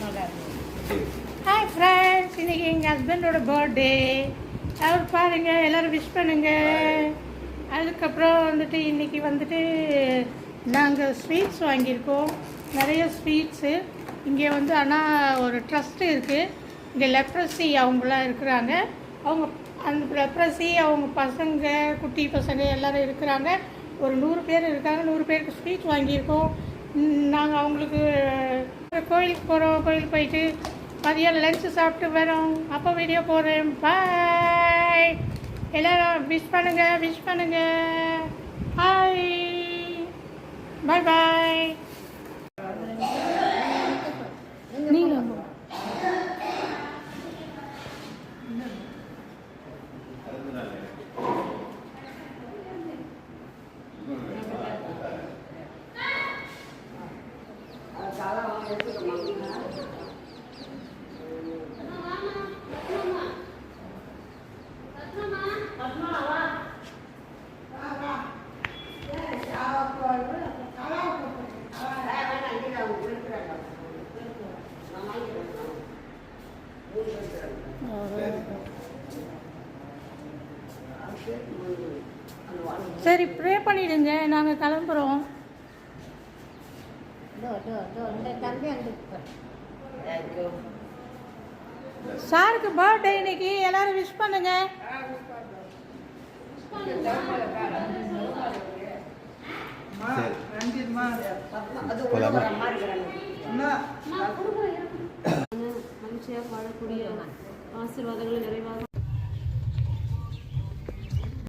Hi friends, இன்றைக்கி எங்கள் ஹஸ்பண்டோட பர்த்டே. அவர் பாருங்கள், எல்லோரும் விஷ் பண்ணுங்கள். அதுக்கப்புறம் வந்துட்டு இன்றைக்கி வந்துட்டு நாங்கள் ஸ்வீட்ஸ் வாங்கியிருக்கோம், நிறைய ஸ்வீட்ஸு. இங்கே வந்து ஆனால் ஒரு ட்ரஸ்ட்டு இருக்குது. இங்கே லெப்ரசி அவங்களாம் இருக்கிறாங்க. அவங்க அந்த லெப்ரசி அவங்க பசங்க, குட்டி பசங்க எல்லோரும் இருக்கிறாங்க. ஒரு 100 பேர் இருக்காங்க. 100 பேருக்கு ஸ்வீட் வாங்கியிருக்கோம். நாங்கள் அவங்களுக்கு கோயிலுக்கு போகிறோம். கோயிலுக்கு போயிட்டு மதியம் லஞ்சு சாப்பிட்டு வரோம். அப்போ வீடியோ போடுறேன். பாய். எல்லோரும் விஷ் பண்ணுங்கள். ஹாய், பாய் பாய். நீங்கள் சரி, ப்ரே பண்ணிடுங்க, நாங்கள் கிளம்புறோம். சாருக்கு பர்த்டே இன்னைக்கு, எல்லாரும் விஷ் பண்ணுங்க. மகிழ்ச்சியாக வாழக்கூடிய ஆசீர்வாதங்களை நிறைவாக